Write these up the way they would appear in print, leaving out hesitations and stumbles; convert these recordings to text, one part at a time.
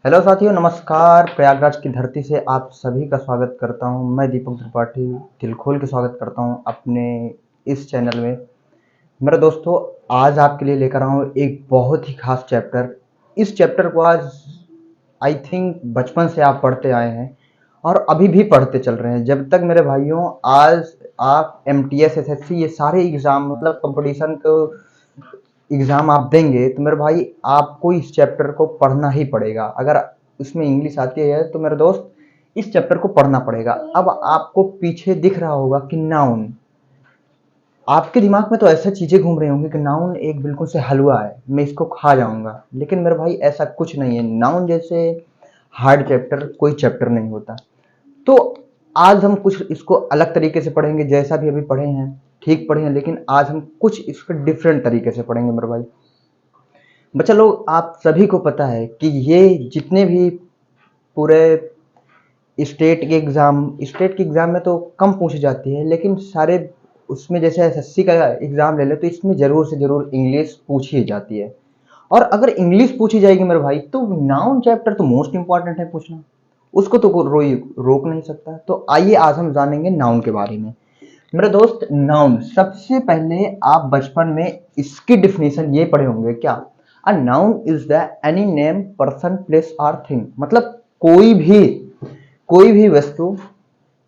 Hello साथियों, नमस्कार। प्रयागराज की धरती से आप सभी का स्वागत करता हूं। मैं दीपक त्रिपाठी दिल खोल के स्वागत करता हूं अपने इस चैनल में। मेरे दोस्तों, आज आपके लिए लेकर आया हूं एक बहुत ही खास चैप्टर। इस चैप्टर को आज आई थिंक बचपन से आप पढ़ते आए हैं और अभी भी पढ़ते चल रहे हैं। जब तक मेरे भाइयों आज आप एमटीएस एसएससी ये सारे एग्जाम मतलब कंपटीशन को एग्जाम आप देंगे तो मेरे भाई आपको इस चैप्टर को पढ़ना ही पड़ेगा। अगर उसमें इंग्लिश आती है तो मेरे दोस्त इस चैप्टर को पढ़ना पड़ेगा। अब आपको पीछे दिख रहा होगा कि नाउन, आपके दिमाग में तो ऐसा चीजें घूम रही होंगी कि नाउन एक बिल्कुल से हलवा है, मैं इसको खा जाऊंगा। लेकिन मेरे भाई ऐसा कुछ नहीं है। नाउन जैसे हार्ड चैप्टर कोई चैप्टर नहीं होता। तो आज हम कुछ इसको अलग तरीके से पढ़ेंगे। जैसा भी अभी पढ़े हैं ठीक पढ़े हैं, लेकिन आज हम कुछ इसको डिफरेंट तरीके से पढ़ेंगे मेरे भाई। बच्चा लोग, आप सभी को पता है कि ये जितने भी पूरे स्टेट के एग्जाम में तो कम पूछी जाती है, लेकिन सारे उसमें जैसे एसएससी का एग्जाम ले ले तो इसमें जरूर से जरूर इंग्लिश पूछी जाती है। और अगर इंग्लिश पूछी जाएगी मेरे भाई तो नाउन चैप्टर तो मोस्ट इंपॉर्टेंट है पूछना, उसको तो कोई रोक नहीं सकता। तो आइए आज हम जानेंगे नाउन के बारे में। मेरे दोस्त, नाउन सबसे पहले आप बचपन में इसकी डिफिनेशन ये पढ़े होंगे क्या? A noun is the any name person place और थिंग। मतलब कोई भी वस्तु,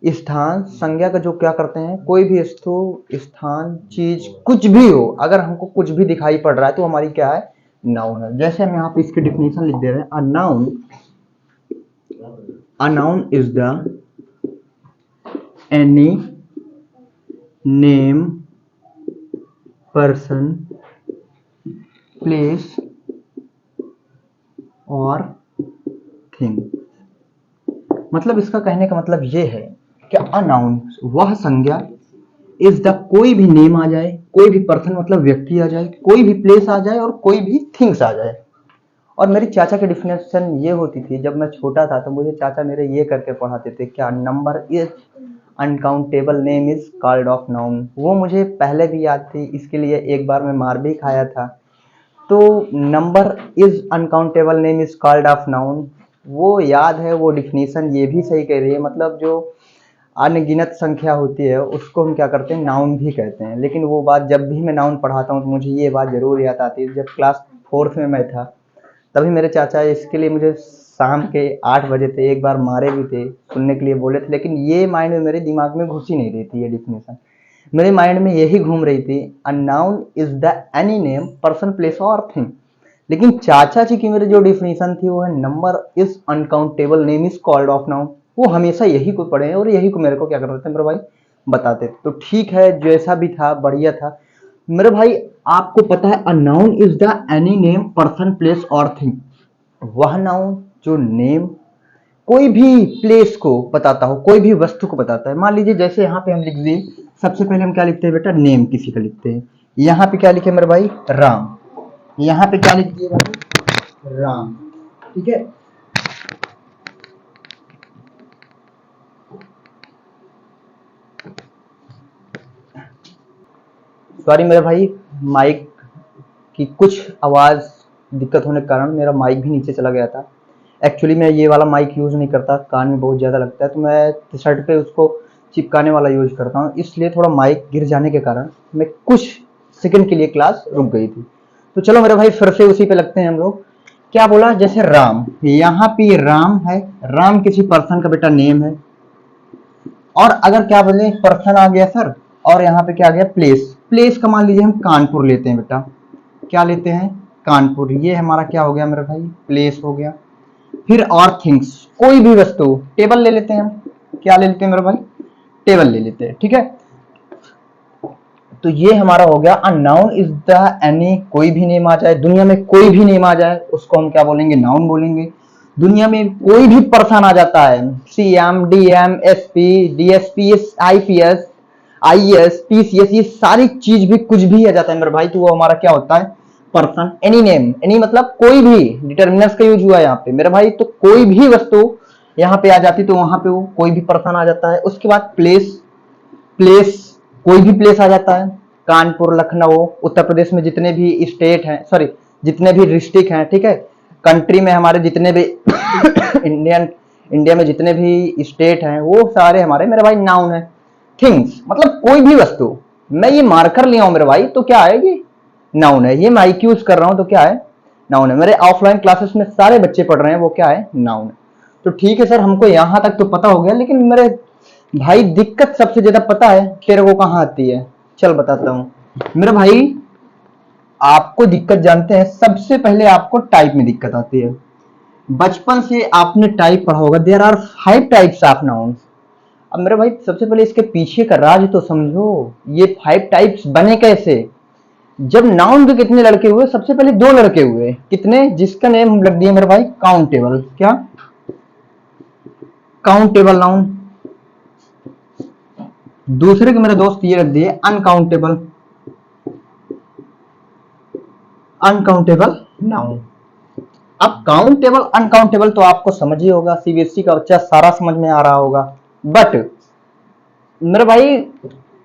स्थान, संज्ञा का जो क्या करते हैं, कोई भी वस्तु, स्थान, चीज कुछ भी हो, अगर हमको कुछ भी दिखाई पड़ रहा है तो हमारी क्या है? नाउन है। जैसे हम यहाँ पे इसकी डिफिनेशन लिख दे रहे हैं, a noun is the any name person place और थिंग। मतलब इसका कहने का मतलब ये है कि अ नाउन वह संज्ञा, इज द कोई भी नेम आ जाए, कोई भी पर्सन मतलब व्यक्ति आ जाए, कोई भी प्लेस आ जाए और कोई भी थिंग्स आ जाए। और मेरी चाचा की डिफिनेशन ये होती थी, जब मैं छोटा था तो मुझे चाचा मेरे ये करके पढ़ाते थे, क्या? Number is uncountable name is called off noun. वो मुझे पहले भी याद थी, इसके लिए एक बार मैं मार भी खाया था। तो number is uncountable name is called off noun, वो याद है। वो डिफिनेशन ये भी सही कह रही है। मतलब जो अनगिनत संख्या होती है उसको हम क्या करते हैं? नाउन भी कहते हैं। लेकिन वो बात जब भी मैं नाउन पढ़ाता हूँ तो मुझे ये बात जरूर याद आती है। जब क्लास फोर्थ में मैं था तभी मेरे चाचा इसके लिए मुझे शाम के 8 बजे थे, एक बार मारे भी थे, सुनने के लिए बोले थे। लेकिन ये माइंड में मेरे दिमाग में घुस ही नहीं रही थी ये डिफिनेशन। मेरे माइंड में यही घूम रही थी, a noun is the any name person place और थिंग। लेकिन चाचा जी की मेरी जो डिफिनेशन थी वो है, number is uncountable name is called off noun. वो हमेशा यही को पढ़े हैं और यही को मेरे को क्या करते थे मेरे भाई? बताते थे। तो ठीक है, जैसा भी था बढ़िया था मेरे भाई। आपको पता है, a noun is the any name person place और थिंग। वह नाउन जो नेम कोई भी प्लेस को बताता हो, कोई भी वस्तु को बताता है। मान लीजिए जैसे यहाँ पे हम लिख दिए, सबसे पहले हम क्या लिखते हैं बेटा? नेम किसी का लिखते हैं। यहाँ पे क्या लिखे मेरे भाई? राम। यहाँ पे क्या लिख दिए भाई? राम। ठीक है। सॉरी मेरे भाई, माइक की कुछ आवाज दिक्कत होने के कारण मेरा माइक भी नीचे चला गया था। एक्चुअली मैं ये वाला माइक यूज नहीं करता, कान में बहुत ज्यादा लगता है, तो मैं शर्ट पे उसको चिपकाने वाला यूज करता हूँ। इसलिए थोड़ा माइक गिर जाने के कारण मैं कुछ सेकंड के लिए क्लास रुक गई थी। तो चलो मेरे भाई फिर से उसी पे लगते हैं हम लोग। क्या बोला? जैसे राम, यहाँ पे राम है। राम किसी पर्सन का बेटा नेम है। और अगर क्या बोले, पर्सन आ गया सर, और यहाँ पे क्या आ गया? प्लेस। प्लेस का मान लीजिए हम कानपुर लेते हैं बेटा। क्या लेते हैं? कानपुर। ये हमारा क्या हो गया मेरे भाई? प्लेस हो गया। फिर और थिंग्स, कोई भी वस्तु, टेबल ले लेते हैं हम। क्या ले लेते हैं मेरे भाई? टेबल ले लेते हैं। ठीक है। तो ये हमारा हो गया, a noun is the any, कोई भी नेम आ जाए, दुनिया में कोई भी नेम आ जाए उसको हम क्या बोलेंगे? नाउन बोलेंगे। दुनिया में कोई भी पर्सन आ जाता है, CM, DM, SP, DSP, IPS, IAS, PCS, ये सारी चीज भी कुछ भी आ जाता है मेरे भाई, तो वो हमारा क्या होता है? पर्सन। एनी नेम, एनी मतलब कोई भी, डिटर्मिनर्स का यूज हुआ है यहाँ पे मेरे भाई। तो कोई भी वस्तु यहाँ पे आ जाती तो वहां पे वो कोई भी पर्सन आ जाता है। उसके बाद प्लेस। प्लेस, कोई भी प्लेस आ जाता है। कानपुर, लखनऊ, उत्तर प्रदेश में जितने भी स्टेट हैं, सॉरी जितने भी डिस्ट्रिक्ट हैं, ठीक है, कंट्री में हमारे जितने भी इंडिया में जितने भी स्टेट हैं वो सारे हमारे मेरे भाई नाउन है। थिंग्स मतलब कोई भी वस्तु, मैं ये मार्कर लिया हूं मेरे भाई तो क्या है, ये नाउन है। ये माइक यूज कर रहा हूं तो क्या है, नाउन है। मेरे ऑफलाइन क्लासेस में सारे बच्चे पढ़ रहे हैं, वो क्या है, नाउन है। तो ठीक है सर, हमको यहां तक तो पता हो गया, लेकिन मेरे भाई दिक्कत सबसे ज्यादा पता है तेरे को कहां आती है, चल बताता हूं मेरे भाई। आपको दिक्कत जानते हैं, सबसे पहले आपको टाइप में दिक्कत आती है। बचपन से आपने टाइप पढ़ा होगा, there are 5 types of nouns. अब मेरे भाई सबसे पहले इसके पीछे का राज तो समझो, ये 5 टाइप्स बने कैसे। जब नाउन के कितने लड़के हुए, सबसे पहले 2 लड़के हुए, कितने, जिसका नेम हम रख दिए मेरे भाई काउंटेबल। क्या, काउंटेबल नाउन। दूसरे के मेरे दोस्त ये रख दिए अनकाउंटेबल, अनकाउंटेबल नाउन। अब काउंटेबल अनकाउंटेबल तो आपको समझ ही होगा, सीबीएसई का बच्चा सारा समझ में आ रहा होगा। बट मेरे भाई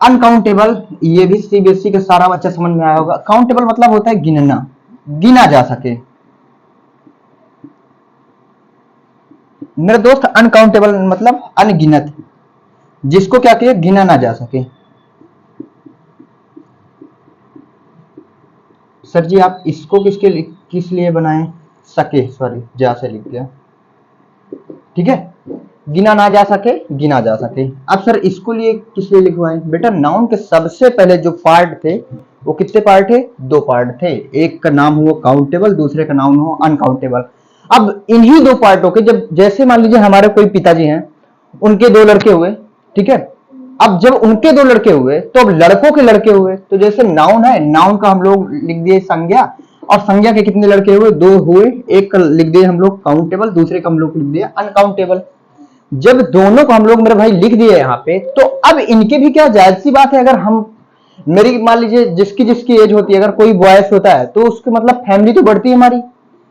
अनकाउंटेबल, ये भी सीबीएसई का सारा बच्चा समझ में आया होगा। काउंटेबल मतलब होता है गिनना, गिना जा सके। मेरे दोस्त अनकाउंटेबल मतलब अनगिनत, जिसको क्या किया, गिना ना जा सके। सर जी आप इसको किस लिए बनाए, सके, सॉरी जा से लिख दिया, ठीक है, गिना ना जा सके, गिना जा सके। अब सर इसको लिए किस लिए लिखवाए, बेटा नाउन के सबसे पहले जो पार्ट थे वो कितने पार्ट थे, 2 पार्ट थे। एक का नाम हुआ काउंटेबल, दूसरे का नाम हुआ अनकाउंटेबल। अब इन्हीं 2 पार्टों के, जब जैसे मान लीजिए हमारे कोई पिताजी हैं, उनके 2 लड़के हुए, ठीक है। अब जब उनके 2 लड़के हुए तो अब लड़कों के लड़के हुए, तो जैसे नाउन है, नाउन का हम लोग लिख दिए संज्ञा, और संज्ञा के कितने लड़के हुए, 2 हुए। एक का लिख दिए हम लोग काउंटेबल, दूसरे का हम लोग लिख दिए अनकाउंटेबल। जब दोनों को हम लोग मेरे भाई लिख दिए यहाँ पे, तो अब इनके भी क्या, जायज सी बात है, अगर हम, मेरी मान लीजिए जिसकी जिसकी एज होती है, अगर कोई बॉयस होता है तो उसके मतलब फैमिली तो बढ़ती है हमारी,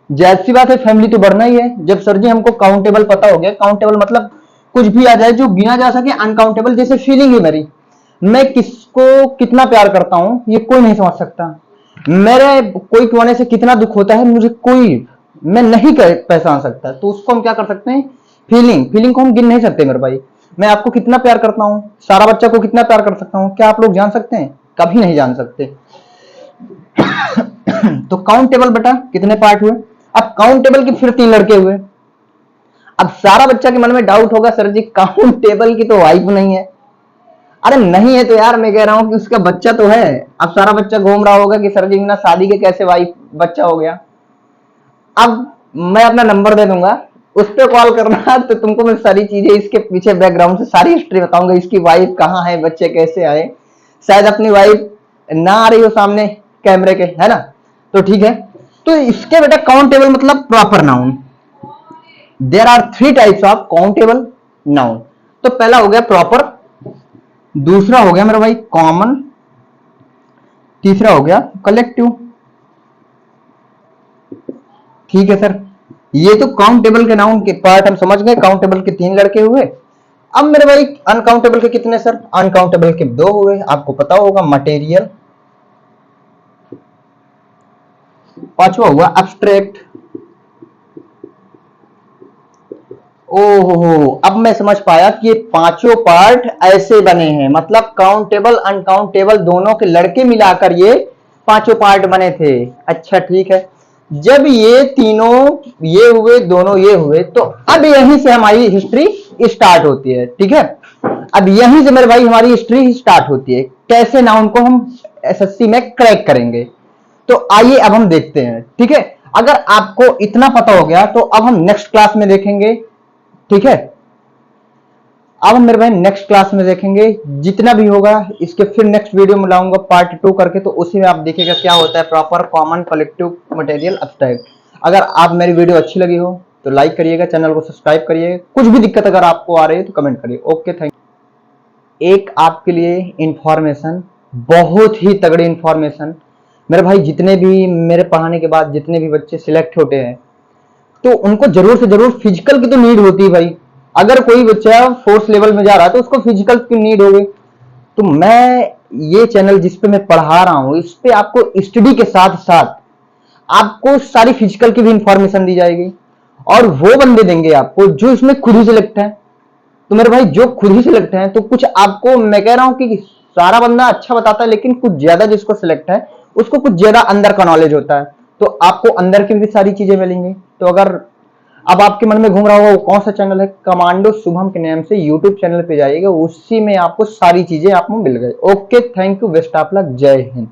जायज सी बात है, फैमिली तो बढ़ना ही है। जब सर जी हमको काउंटेबल पता हो गया, काउंटेबल मतलब कुछ भी आ जाए जो गिना जा सके। अनकाउंटेबल जैसे फीलिंग है मेरी, मैं किसको कितना प्यार करता हूं ये कोई नहीं समझ सकता। मेरे कोई खोने से कितना दुख होता है मुझे कोई, मैं नहीं पहचान सकता। तो उसको हम क्या कर सकते हैं, फीलिंग, फीलिंग को हम गिन नहीं सकते मेरे भाई। मैं आपको कितना प्यार करता हूं, सारा बच्चा को कितना प्यार कर सकता हूं, क्या आप लोग जान सकते हैं, कभी नहीं जान सकते। तो काउंटेबल बेटा कितने पार्ट हुए। अब काउंटेबल के फिर 3 लड़के हुए। अब सारा बच्चा के मन में डाउट होगा, सर जी काउंटेबल की तो वाइफ नहीं है। अरे नहीं है तो यार मैं कह रहा हूं कि उसका बच्चा तो है। अब सारा बच्चा घूम रहा होगा कि सर जी बिना शादी के कैसे वाइफ बच्चा हो गया। अब मैं अपना नंबर दे दूंगा, उस पर कॉल करना, तो तुमको मैं सारी चीजें इसके पीछे बैकग्राउंड से सारी हिस्ट्री बताऊंगा, इसकी वाइफ कहाँ है, बच्चे कैसे आए। शायद अपनी वाइफ ना आ रही हो सामने कैमरे के, है ना, तो ठीक है। तो इसके बेटा काउंटेबल मतलब proper noun. There are 3 types of countable noun. तो पहला हो गया प्रॉपर, दूसरा हो गया मेरा भाई कॉमन, तीसरा हो गया कलेक्टिव। ठीक है सर, ये तो काउंटेबल के नाउन के पार्ट हम समझ गए। काउंटेबल के 3 लड़के हुए। अब मेरे भाई अनकाउंटेबल के कितने सर, अनकाउंटेबल के 2 हुए। आपको पता होगा मटेरियल, पांचवा हुआ एब्स्ट्रैक्ट। ओहो, अब मैं समझ पाया कि ये पांचों पार्ट ऐसे बने हैं, मतलब काउंटेबल अनकाउंटेबल दोनों के लड़के मिलाकर ये पांचों पार्ट बने थे। अच्छा ठीक है, जब ये तीनों ये हुए, दोनों ये हुए, तो अब यहीं से हमारी हिस्ट्री स्टार्ट होती है। ठीक है, अब यहीं से मेरे भाई हमारी हिस्ट्री स्टार्ट होती है, कैसे नाउन को हम एसएससी में क्रैक करेंगे। तो आइए अब हम देखते हैं। ठीक है, अगर आपको इतना पता हो गया तो अब हम नेक्स्ट क्लास में देखेंगे। ठीक है, अब हम मेरे भाई नेक्स्ट क्लास में देखेंगे, जितना भी होगा इसके फिर नेक्स्ट वीडियो में लाऊंगा पार्ट 2 करके, तो उसी में आप देखिएगा क्या होता है proper, common, collective, material, abstract. अगर आप मेरी वीडियो अच्छी लगी हो तो लाइक करिएगा, चैनल को सब्सक्राइब करिएगा, कुछ भी दिक्कत अगर आपको आ रही है तो कमेंट करिए। Okay, thank you. एक आपके लिए इंफॉर्मेशन, बहुत ही तगड़ी इंफॉर्मेशन मेरे भाई, जितने भी मेरे पढ़ाने के बाद जितने भी बच्चे सिलेक्ट होते हैं तो उनको जरूर से जरूर फिजिकल की तो नीड होती है भाई। अगर कोई बच्चा फोर्थ लेवल में जा रहा है तो उसको फिजिकल की नीड होगी। तो मैं ये चैनल जिस पे मैं पढ़ा रहा हूं, इस पे आपको स्टडी के साथ साथ आपको सारी फिजिकल की भी इंफॉर्मेशन दी जाएगी। और वो बंदे देंगे आपको जो इसमें खुद ही सिलेक्ट है। तो मेरे भाई जो खुद ही सिलेक्ट है, तो कुछ आपको मैं कह रहा हूं कि सारा बंदा अच्छा बताता है, लेकिन कुछ ज्यादा जिसको सिलेक्ट है उसको कुछ ज्यादा अंदर का नॉलेज होता है, तो आपको अंदर की भी सारी चीजें मिलेंगी। तो अगर अब आपके मन में घूम रहा होगा वो कौन सा चैनल है, कमांडो शुभम के नाम से यूट्यूब चैनल पे जाइएगा, उसी में आपको सारी चीजें आपको मिल गई। Okay, thank you, best of luck, जय हिंद।